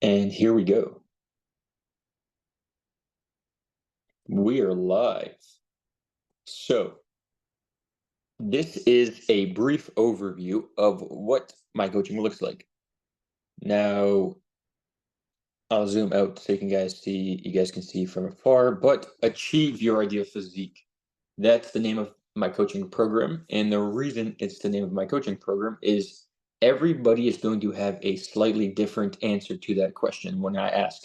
And here we go. We are live. So, this is a brief overview of what my coaching looks like. Now, I'll zoom out so you guys can see from afar, but achieve your ideal physique. That's the name of my coaching program. And the reason it's the name of my coaching program is everybody is going to have a slightly different answer to that question when I ask,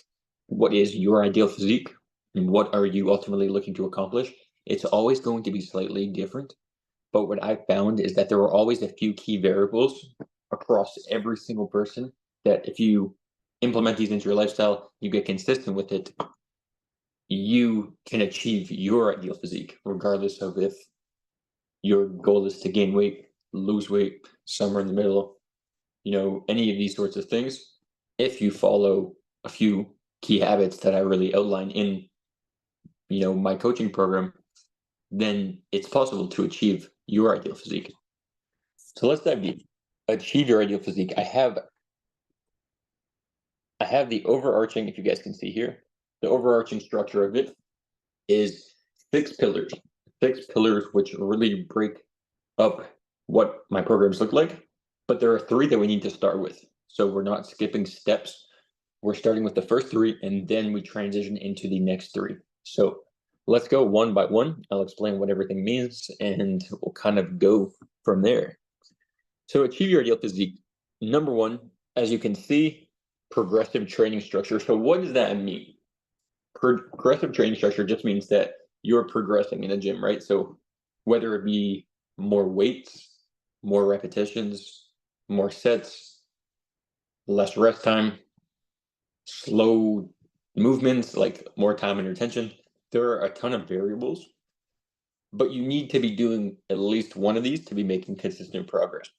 what is your ideal physique? And what are you ultimately looking to accomplish? It's always going to be slightly different. But what I found is that there are always a few key variables across every single person that if you implement these into your lifestyle, you get consistent with it, you can achieve your ideal physique, regardless of if your goal is to gain weight, lose weight, somewhere in the middle, any of these sorts of things. If you follow a few key habits that I really outline in, my coaching program, then it's possible to achieve your ideal physique. So let's dive deep. Achieve your ideal physique. I have the overarching, if you guys can see here, the overarching structure of it is six pillars. Six pillars which really break up what my programs look like. But there are three that we need to start with. So we're not skipping steps. We're starting with the first three and then we transition into the next three. So let's go one by one. I'll explain what everything means and we'll kind of go from there. So achieve your ideal physique. Number one, as you can see, progressive training structure. So what does that mean? Progressive training structure just means that you're progressing in the gym, right? So whether it be more weights, more repetitions, more sets, less rest time, slow movements, like more time and retention, there are a ton of variables, but you need to be doing at least one of these to be making consistent progress.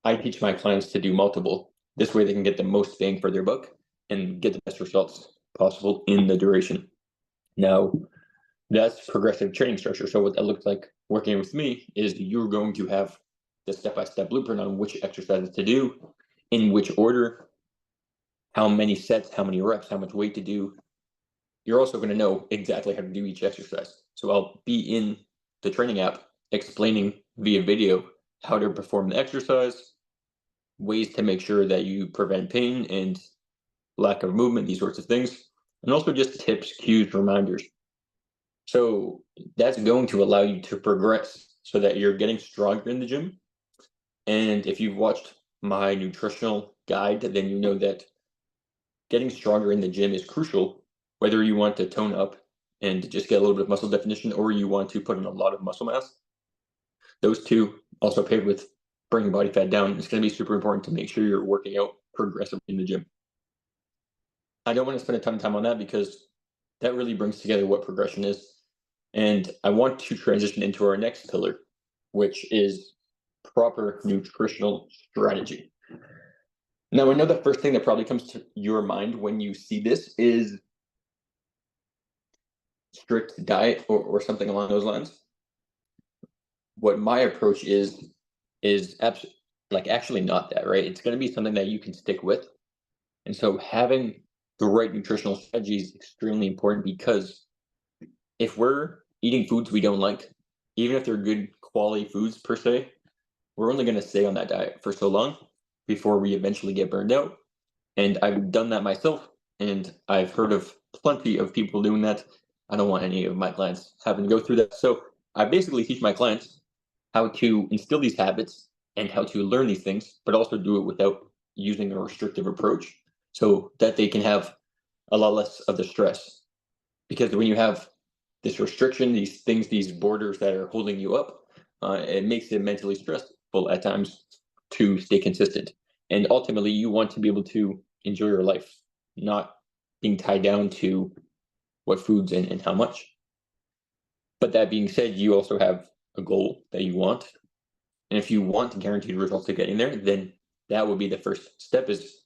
I teach my clients to do multiple. This way they can get the most bang for their buck and get the best results possible in the duration. Now, that's progressive training structure. So what that looks like working with me is you're going to have the step-by-step blueprint on which exercises to do, in which order, how many sets, how many reps, how much weight to do. You're also going to know exactly how to do each exercise. So I'll be in the training app explaining via video how to perform the exercise, ways to make sure that you prevent pain and lack of movement, these sorts of things, and also just tips, cues, reminders. So that's going to allow you to progress so that you're getting stronger in the gym. And if you've watched my nutritional guide, then you know that getting stronger in the gym is crucial, whether you want to tone up and just get a little bit of muscle definition or you want to put in a lot of muscle mass. Those two, also paired with bringing body fat down, it's going to be super important to make sure you're working out progressively in the gym. I don't want to spend a ton of time on that because that really brings together what progression is. And I want to transition into our next pillar, which is proper nutritional strategy. Now, I know the first thing that probably comes to your mind when you see this is strict diet or something along those lines. What my approach is actually not that, right? It's going to be something that you can stick with. And so having the right nutritional strategy is extremely important because if we're eating foods we don't like, even if they're good quality foods per se, we're only going to stay on that diet for so long before we eventually get burned out. And I've done that myself, and I've heard of plenty of people doing that. I don't want any of my clients having to go through that. So I basically teach my clients how to instill these habits and how to learn these things, but also do it without using a restrictive approach so that they can have a lot less of the stress. Because when you have this restriction, these things, these borders that are holding you up, it makes it mentally stressful at times to stay consistent. And ultimately, you want to be able to enjoy your life, not being tied down to what foods and how much. But that being said, you also have a goal that you want. And if you want guaranteed results to getting there, then that would be the first step is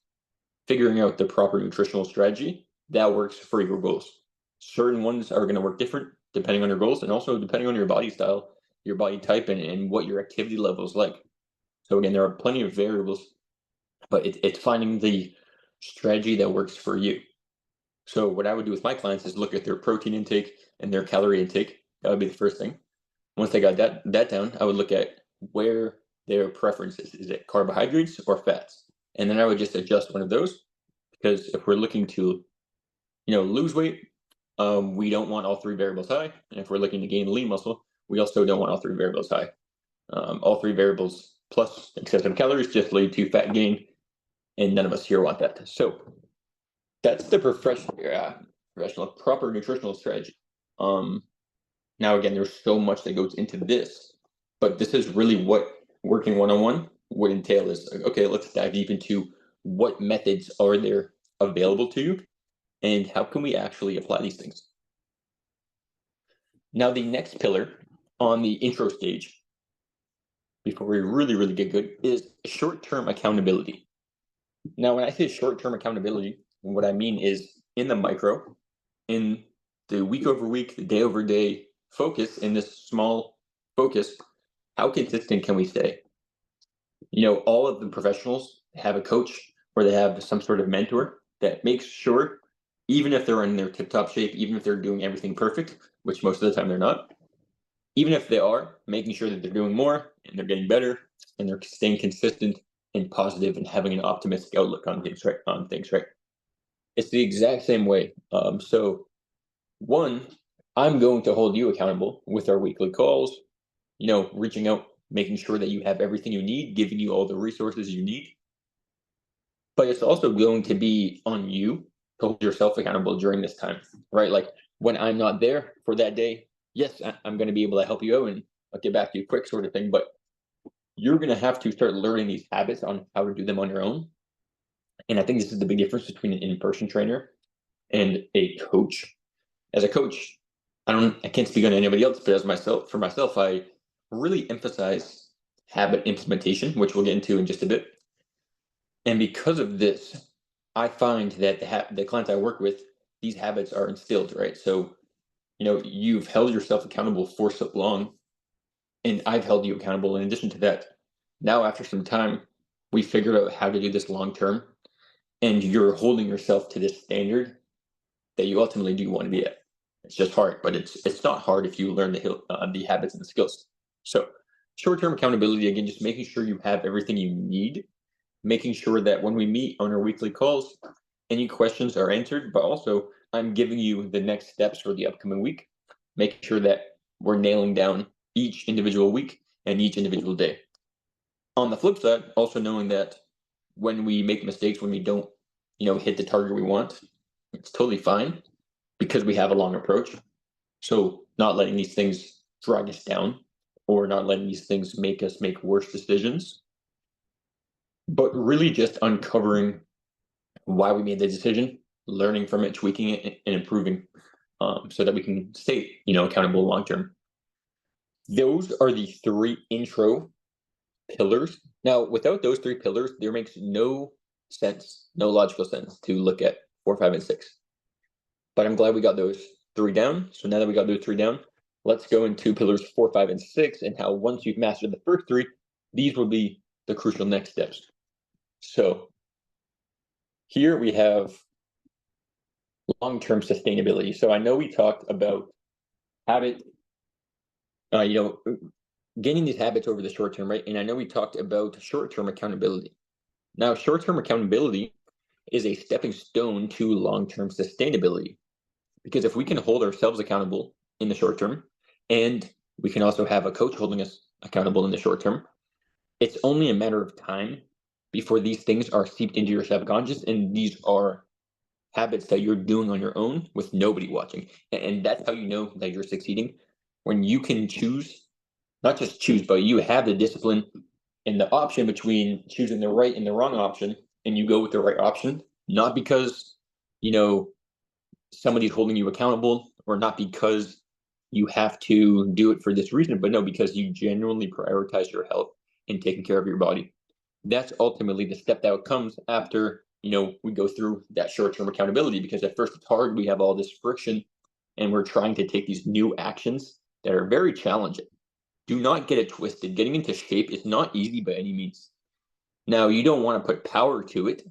figuring out the proper nutritional strategy that works for your goals. Certain ones are going to work different depending on your goals and also depending on your body style, your body type, and what your activity level is like. So again, there are plenty of variables, but it's finding the strategy that works for you. So what I would do with my clients is look at their protein intake and their calorie intake. That would be the first thing. Once I got that down, I would look at where their preference is. Is it carbohydrates or fats? And then I would just adjust one of those, because if we're looking to, lose weight, we don't want all three variables high. And if we're looking to gain lean muscle, we also don't want all three variables high. All three variables plus excessive calories just lead to fat gain, and none of us here want that. So that's the professional proper nutritional strategy. Now again, there's so much that goes into this, but this is really what working one-on-one would entail. Is okay, let's dive deep into what methods are there available to you and how can we actually apply these things. Now the next pillar on the intro stage, before we really get good, is short-term accountability. Now when I say short-term accountability, what I mean is in the micro, in the week over week, the day over day focus, in this small focus, how consistent can we stay? All of the professionals have a coach or they have some sort of mentor that makes sure, even if they're in their tip-top shape, even if they're doing everything perfect, which most of the time they're not, even if they are, making sure that they're doing more and they're getting better and they're staying consistent and positive and having an optimistic outlook on things, right? It's the exact same way. So one, I'm going to hold you accountable with our weekly calls, reaching out, making sure that you have everything you need, giving you all the resources you need. But it's also going to be on you to hold yourself accountable during this time, right? Like when I'm not there for that day, yes, I'm going to be able to help you out and I'll get back to you quick, sort of thing. But you're going to have to start learning these habits on how to do them on your own. And I think this is the big difference between an in-person trainer and a coach. As a coach, I can't speak on anybody else, but for myself, I really emphasize habit implementation, which we'll get into in just a bit. And because of this, I find that the clients I work with, these habits are instilled, right? So, you've held yourself accountable for so long, and I've held you accountable in addition to that. Now, after some time, we figured out how to do this long term, and you're holding yourself to this standard that you ultimately do want to be at. It's just hard, but it's not hard if you learn the habits and the skills. So short-term accountability, again, just making sure you have everything you need, making sure that when we meet on our weekly calls, any questions are answered, but also I'm giving you the next steps for the upcoming week, making sure that we're nailing down each individual week and each individual day. On the flip side, also knowing that when we make mistakes, when we don't, hit the target we want, it's totally fine because we have a long approach. So not letting these things drag us down or not letting these things make us make worse decisions, but really just uncovering why we made the decision, learning from it, tweaking it, and improving, so that we can stay, accountable long term. Those are the three intro pillars. Now, without those three pillars, there makes no sense, no logical sense to look at 4, 5, and 6. But I'm glad we got those three down. So now that we got those three down, let's go into pillars 4, 5, and 6, and how once you've mastered the first three, these will be the crucial next steps. So here we have long-term sustainability. So I know we talked about habit, gaining these habits over the short term, right? And I know we talked about short-term accountability. Now, short-term accountability is a stepping stone to long-term sustainability. Because if we can hold ourselves accountable in the short term, and we can also have a coach holding us accountable in the short term, it's only a matter of time before these things are seeped into your subconscious, and these are habits that you're doing on your own with nobody watching. And that's how you know that you're succeeding, when you can choose, not just choose, but you have the discipline and the option between choosing the right and the wrong option, and you go with the right option, not because, somebody's holding you accountable, or not because you have to do it for this reason, but no, because you genuinely prioritize your health and taking care of your body. That's ultimately the step that comes after, we go through that short-term accountability, because at first it's hard. We have all this friction and we're trying to take these new actions that are very challenging. Do not get it twisted. Getting into shape is not easy by any means. Now, you don't want to put power to it,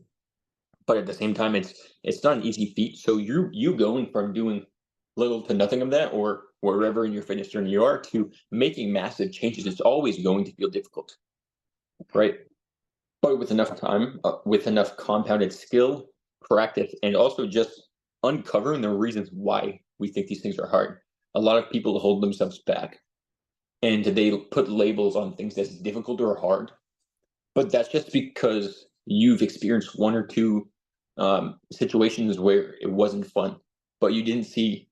but at the same time, it's not an easy feat. So you going from doing little to nothing of that, or wherever in your fitness journey you are, to making massive changes, it's always going to feel difficult, right? But with enough time, with enough compounded skill, practice, and also just uncovering the reasons why we think these things are hard. A lot of people hold themselves back and they put labels on things that's difficult or hard, but that's just because you've experienced one or two situations where it wasn't fun, but you didn't see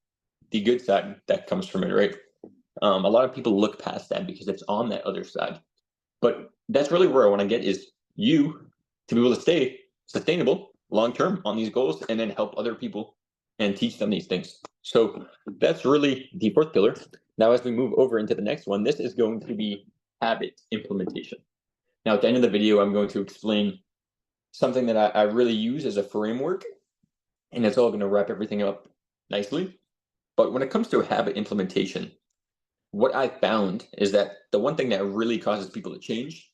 the good side that comes from it, right? A lot of people look past that because it's on that other side. But that's really where I want to get is you to be able to stay sustainable long term on these goals and then help other people and teach them these things. So that's really the fourth pillar. Now, as we move over into the next one, this is going to be habit implementation. Now, at the end of the video, I'm going to explain something that I really use as a framework, and it's all going to wrap everything up nicely. But when it comes to habit implementation, what I found is that the one thing that really causes people to change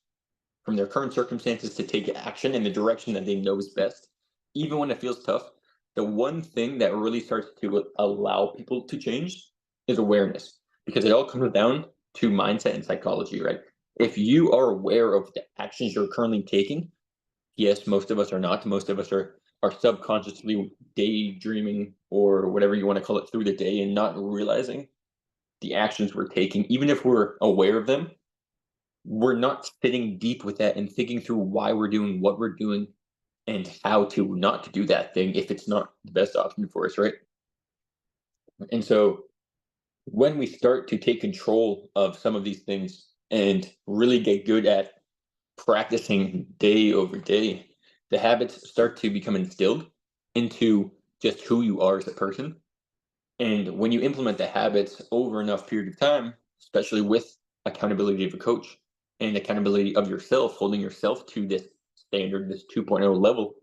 from their current circumstances to take action in the direction that they know is best, even when it feels tough, the one thing that really starts to allow people to change is awareness, because it all comes down to mindset and psychology, right? If you are aware of the actions you're currently taking, yes, most of us are not. Most of us are subconsciously daydreaming or whatever you want to call it through the day and not realizing the actions we're taking, even if we're aware of them, we're not sitting deep with that and thinking through why we're doing what we're doing and how to not to do that thing if it's not the best option for us, right? And so when we start to take control of some of these things and really get good at practicing day over day, the habits start to become instilled into just who you are as a person. And when you implement the habits over enough period of time, especially with accountability of a coach and accountability of yourself, holding yourself to this standard, this 2.0 level,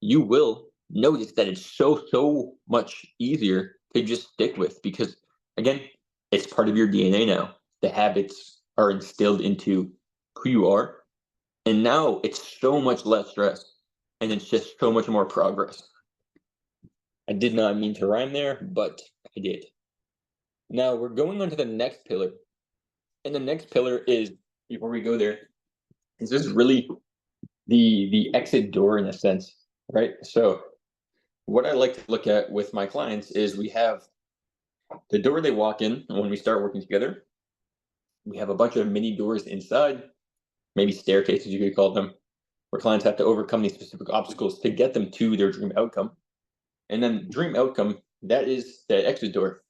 you will notice that it's so much easier to just stick with because, again, it's part of your DNA now. The habits are instilled into who you are. And now it's so much less stress and it's just so much more progress. I did not mean to rhyme there, but I did. Now we're going on to the next pillar. And the next pillar is, before we go there, is this really the exit door in a sense, right? So what I like to look at with my clients is we have the door they walk in when we start working together. We have a bunch of mini doors inside, maybe staircases you could call them, where clients have to overcome these specific obstacles to get them to their dream outcome. And then dream outcome, that is the exit door.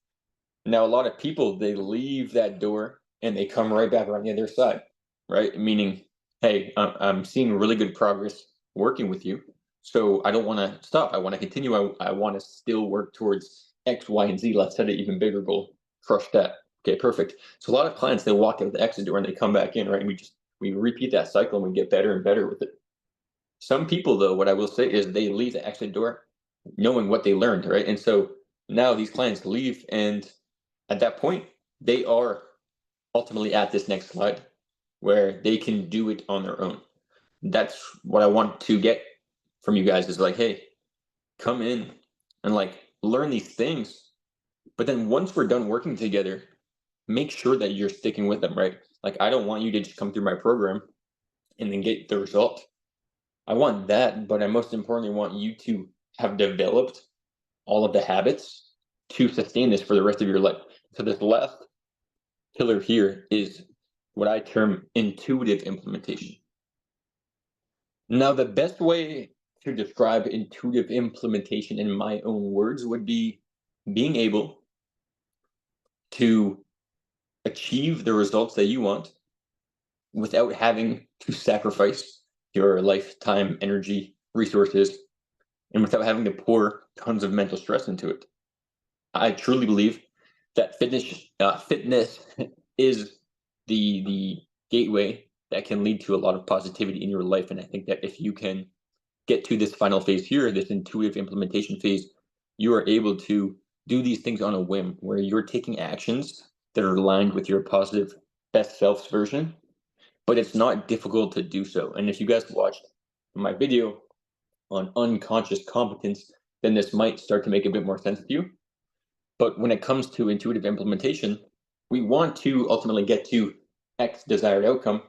Now, a lot of people, they leave that door and they come right back around the other side, right? Meaning, hey, I'm seeing really good progress working with you. So I don't want to stop. I want to continue. I want to still work towards X, Y, and Z. Let's set an even bigger goal. Crush that. Okay, perfect. So a lot of clients, they walk out the exit door and they come back in, right? And we repeat that cycle and we get better and better with it. Some people, though, what I will say is they leave the exit door knowing what they learned, right? And so now these clients leave, and at that point, they are ultimately at this next slide where they can do it on their own. That's what I want to get from you guys is like, hey, come in and like learn these things. But then once we're done working together, make sure that you're sticking with them, right? Like, I don't want you to just come through my program and then get the result. I want that, but I most importantly want you to have developed all of the habits to sustain this for the rest of your life. So this last pillar here is what I term intuitive implementation. Now, the best way to describe intuitive implementation in my own words would be being able to achieve the results that you want without having to sacrifice your lifetime, energy, resources, and without having to pour tons of mental stress into it. I truly believe that fitness is the gateway that can lead to a lot of positivity in your life. And I think that if you can get to this final phase here, this intuitive implementation phase, you are able to do these things on a whim where you're taking actions that are aligned with your positive best self's version, but it's not difficult to do so. And if you guys watched my video on unconscious competence, then this might start to make a bit more sense to you. But when it comes to intuitive implementation, we want to ultimately get to X desired outcome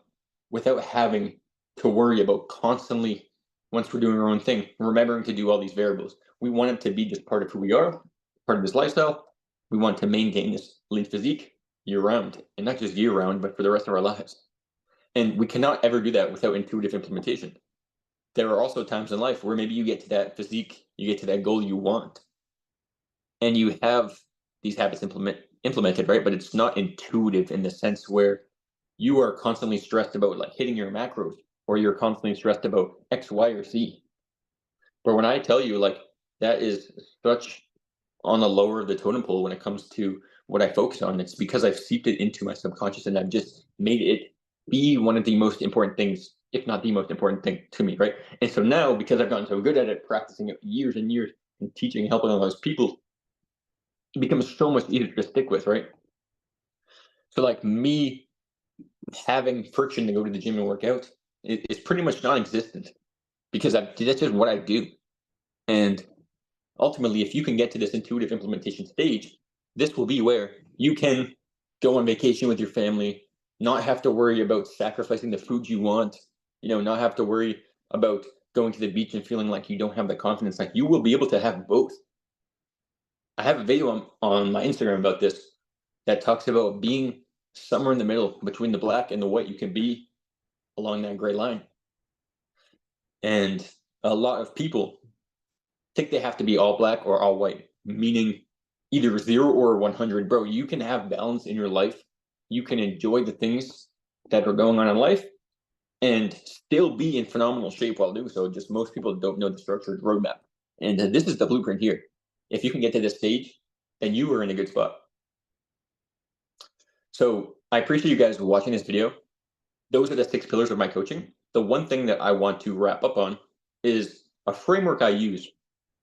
without having to worry about constantly, once we're doing our own thing, remembering to do all these variables. We want it to be just part of who we are, part of this lifestyle. We want to maintain this lean physique year round, and not just year round, but for the rest of our lives. And we cannot ever do that without intuitive implementation. There are also times in life where maybe you get to that physique, you get to that goal you want, and you have these habits implemented, right? But it's not intuitive in the sense where you are constantly stressed about like hitting your macros, or you're constantly stressed about X, Y, or Z. But when I tell you like that is such on the lower of the totem pole when it comes to what I focus on, it's because I've seeped it into my subconscious and I've just made it be one of the most important things, if not the most important thing to me, right? And so now, because I've gotten so good at it, practicing it years and years and teaching and helping all those people, it becomes so much easier to stick with, right? So like me having friction to go to the gym and work out is pretty much non-existent because that's just what I do. And ultimately, if you can get to this intuitive implementation stage, this will be where you can go on vacation with your family, not have to worry about sacrificing the food you want, not have to worry about going to the beach and feeling like you don't have the confidence. Like you will be able to have both. I have a video on my Instagram about this that talks about being somewhere in the middle between the black and the white. You can be along that gray line. And a lot of people think they have to be all black or all white, meaning either 0 or 100. Bro, you can have balance in your life. You can enjoy the things that are going on in life and still be in phenomenal shape while doing so. Just most people don't know the structured roadmap. And this is the blueprint here. If you can get to this stage, then you are in a good spot. So I appreciate you guys watching this video. Those are the 6 pillars of my coaching. The one thing that I want to wrap up on is a framework I use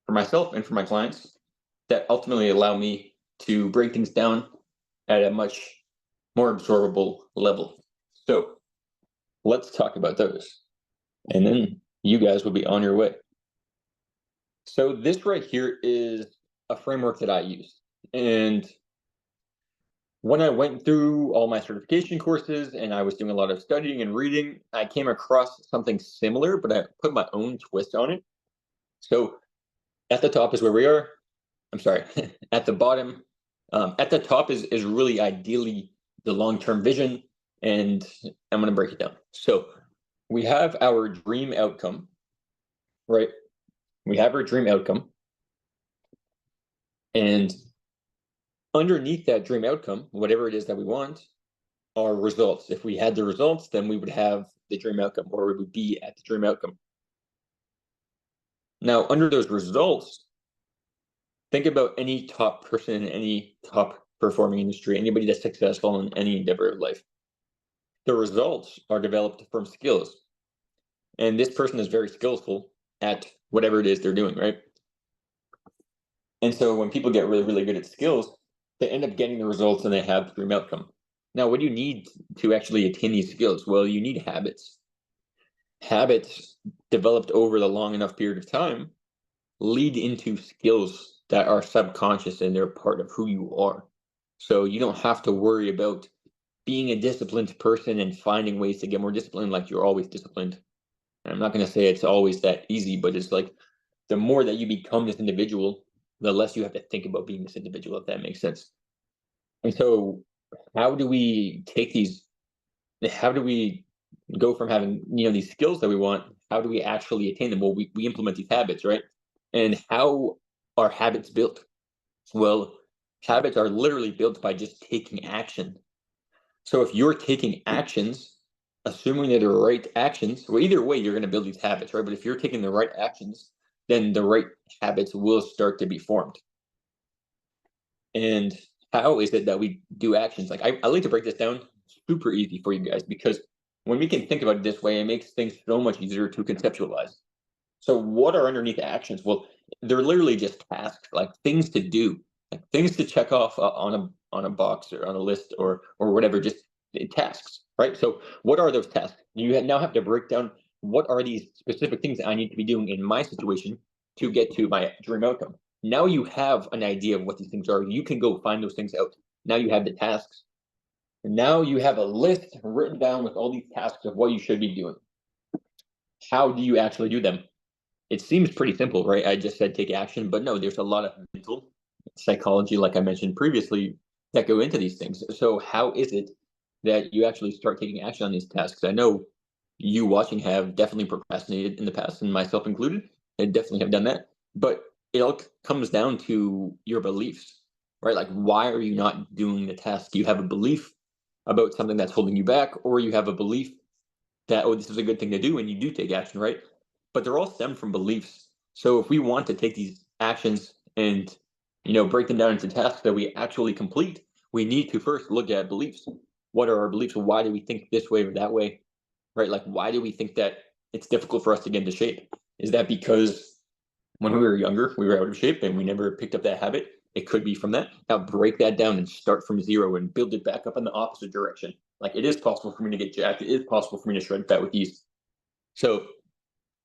for myself and for my clients that ultimately allow me to break things down at a much more absorbable level. So let's talk about those. And then you guys will be on your way. So this right here is a framework that I use. And when I went through all my certification courses and I was doing a lot of studying and reading, I came across something similar, but I put my own twist on it. So at the top is where we are. I'm sorry, at the bottom. At the top is really ideally the long-term vision, and I'm going to break it down. So we have our dream outcome, right? We have our dream outcome. And underneath that dream outcome, whatever it is that we want, are results. If we had the results, then we would have the dream outcome, or we would be at the dream outcome. Now, under those results, think about any top person in any top performing industry, anybody that's successful in any endeavor of life. The results are developed from skills. And this person is very skillful at whatever it is they're doing, right? And so when people get really, really good at skills, they end up getting the results and they have the dream outcome. Now, what do you need to actually attain these skills? Well, you need habits. Habits developed over the long enough period of time lead into skills that are subconscious and they're part of who you are. So you don't have to worry about being a disciplined person and finding ways to get more disciplined like you're always disciplined. And I'm not going to say it's always that easy, but it's like the more that you become this individual, the less you have to think about being this individual, if that makes sense. And so how do we take these, how do we go from having, these skills that we want, how do we actually attain them? Well, we implement these habits, right? And how are habits built? Well, habits are literally built by just taking action. So if you're taking actions, assuming that they're right actions, well, either way, you're going to build these habits, right? But if you're taking the right actions, then the right habits will start to be formed. And how is it that we do actions? Like I like to break this down super easy for you guys, because when we can think about it this way, it makes things so much easier to conceptualize. So what are underneath actions? Well, they're literally just tasks, like things to do, like things to check off on a box or on a list or whatever, just tasks, right? So what are those tasks? You now have to break down what are these specific things that I need to be doing in my situation to get to my dream outcome? Now you have an idea of what these things are. You can go find those things out. Now you have the tasks. And now you have a list written down with all these tasks of what you should be doing. How do you actually do them? It seems pretty simple, right? I just said take action, but no, there's a lot of mental psychology, like I mentioned previously, that go into these things. So how is it that you actually start taking action on these tasks? I know you watching have definitely procrastinated in the past, and myself included. I definitely have done that. But it all comes down to your beliefs, right? Like, why are you not doing the task? You have a belief about something that's holding you back, or you have a belief that, oh, this is a good thing to do, and you do take action, right? But they're all stemmed from beliefs. So if we want to take these actions and break them down into tasks that we actually complete, we need to first look at beliefs. What are our beliefs? Why do we think this way or that way? Right? Like, why do we think that it's difficult for us to get into shape? Is that because when we were younger, we were out of shape and we never picked up that habit? It could be from that. Now break that down and start from zero and build it back up in the opposite direction. Like, it is possible for me to get jacked. It is possible for me to shred fat with ease. So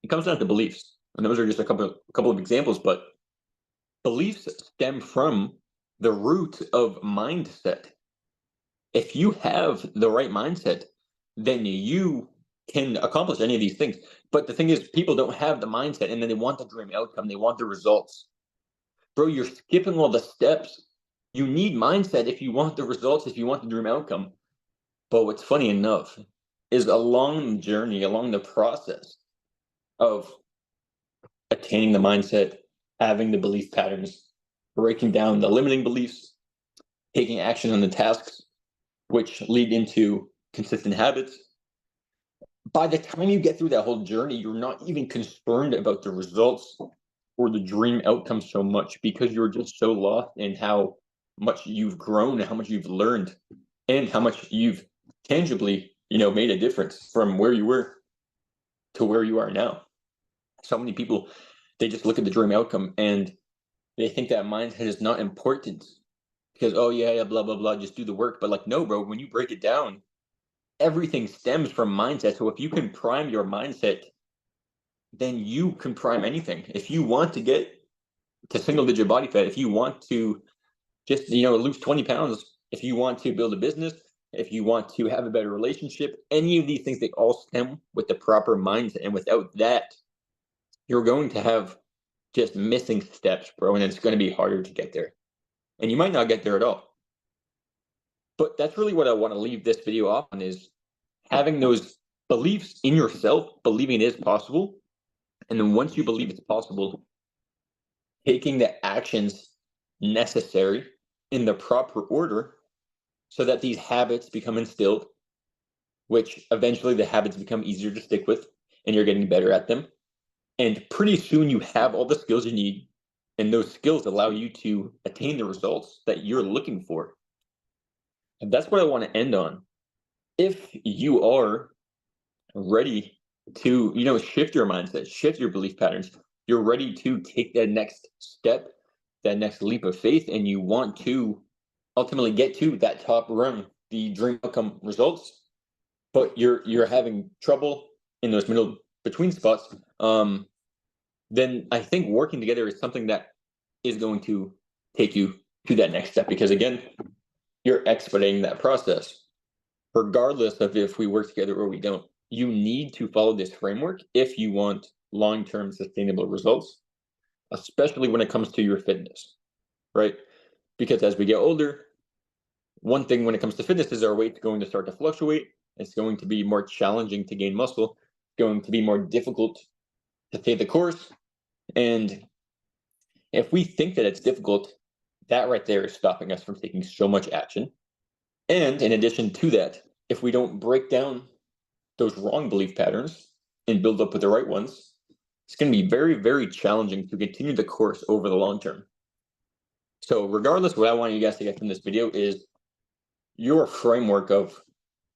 it comes down to beliefs. And those are just a couple of examples, but beliefs stem from the root of mindset. If you have the right mindset, then you can accomplish any of these things. But the thing is, people don't have the mindset, and then they want the dream outcome. They want the results. Bro, you're skipping all the steps. You need mindset if you want the results, if you want the dream outcome. But what's funny enough is along the journey, along the process of attaining the mindset, having the belief patterns, breaking down the limiting beliefs, taking action on the tasks, which lead into consistent habits. By the time you get through that whole journey, you're not even concerned about the results or the dream outcome so much, because you're just so lost in how much you've grown and how much you've learned and how much you've tangibly, made a difference from where you were to where you are now. So many people, they just look at the dream outcome and they think that mindset is not important because, oh yeah, blah, blah, blah, just do the work. But like, no, bro, when you break it down, everything stems from mindset. So if you can prime your mindset, then you can prime anything. If you want to get to single digit body fat, if you want to just, lose 20 pounds, if you want to build a business, if you want to have a better relationship, any of these things, they all stem with the proper mindset. And without that, you're going to have just missing steps, bro, and it's going to be harder to get there. And you might not get there at all. But that's really what I want to leave this video off on, is having those beliefs in yourself, believing it is possible. And then once you believe it's possible, taking the actions necessary in the proper order so that these habits become instilled, which eventually the habits become easier to stick with and you're getting better at them. And pretty soon you have all the skills you need, and those skills allow you to attain the results that you're looking for. And that's what I want to end on. If you are ready to, shift your mindset, shift your belief patterns, you're ready to take that next step, that next leap of faith, and you want to ultimately get to that top rung, the dream outcome results, but you're having trouble in those middle between spots, then I think working together is something that is going to take you to that next step, because again, you're expediting that process. Regardless of if we work together or we don't, you need to follow this framework if you want long-term sustainable results, especially when it comes to your fitness, right? Because as we get older, one thing when it comes to fitness is our weight's going to start to fluctuate. It's going to be more challenging to gain muscle, going to be more difficult to stay the course. And if we think that it's difficult, that right there is stopping us from taking so much action. And in addition to that, if we don't break down those wrong belief patterns and build up with the right ones, it's going to be very, very challenging to continue the course over the long term. So regardless, what I want you guys to get from this video is your framework of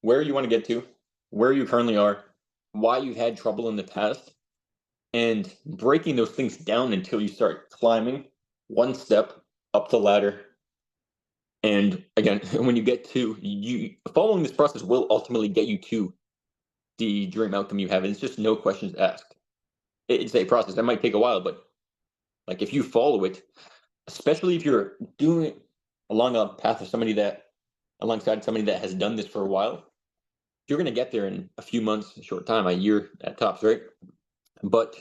where you want to get to, where you currently are, why you've had trouble in the past, and breaking those things down until you start climbing one step up the ladder. And again, when you get to, you following this process will ultimately get you to the dream outcome you have. And it's just no questions asked. It's a process that might take a while, but like if you follow it, especially if you're doing it along a path of alongside somebody that has done this for a while, you're going to get there in a few months, a short time, a year at tops, right? But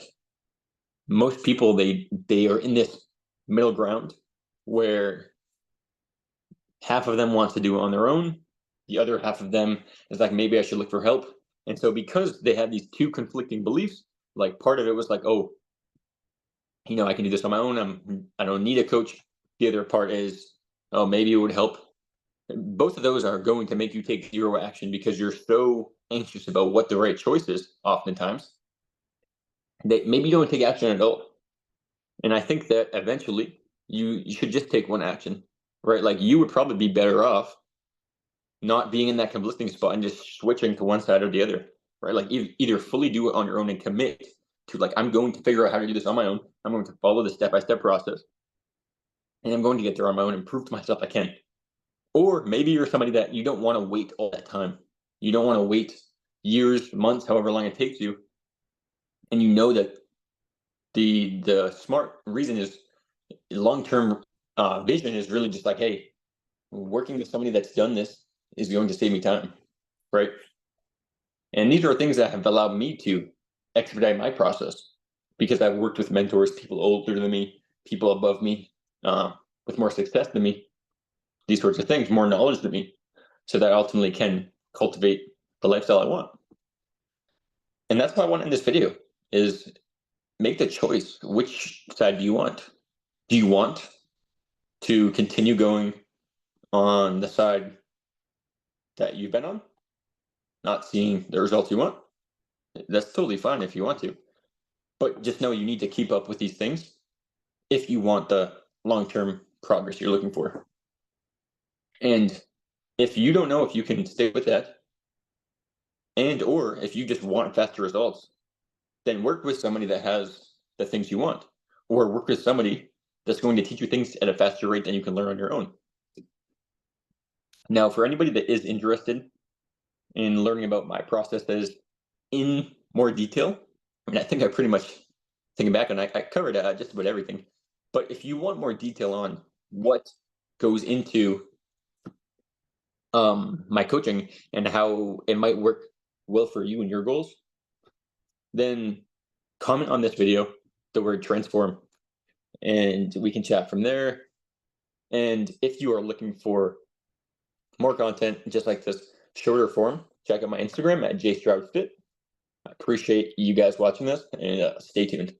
most people, they are in this middle ground where half of them wants to do it on their own. The other half of them is like, maybe I should look for help. And so because they have these two conflicting beliefs, like part of it was like, oh, I can do this on my own. I don't need a coach. The other part is, oh, maybe it would help. Both of those are going to make you take zero action because you're so anxious about what the right choice is oftentimes that maybe you don't take action at all. And I think that eventually you should just take one action, right? Like you would probably be better off not being in that conflicting spot and just switching to one side or the other, right? Like either fully do it on your own and commit to like, I'm going to figure out how to do this on my own. I'm going to follow the step-by-step process and I'm going to get there on my own and prove to myself I can. Or maybe you're somebody that you don't want to wait all that time. You don't want to wait years, months, however long it takes you. And you know that the smart reason is long-term vision is really just like, hey, working with somebody that's done this is going to save me time, right? And these are things that have allowed me to expedite my process because I've worked with mentors, people older than me, people above me, with more success than me, these sorts of things, more knowledge than me, so that I ultimately can cultivate the lifestyle I want. And that's why I want in this video is make the choice. Which side do you want? Do you want to continue going on the side that you've been on, not seeing the results you want? That's totally fine if you want to, but just know you need to keep up with these things if you want the long-term progress you're looking for. And if you don't know if you can stay with that, and or if you just want faster results, then work with somebody that has the things you want, or work with somebody that's going to teach you things at a faster rate than you can learn on your own. Now, for anybody that is interested in learning about my process that is in more detail, I mean, I think I pretty much, thinking back on, I covered just about everything. But if you want more detail on what goes into my coaching and how it might work well for you and your goals, then comment on this video the word transform and we can chat from there. And if you are looking for more content just like this, shorter form, check out my Instagram at jstroudfit. I appreciate you guys watching this, and stay tuned.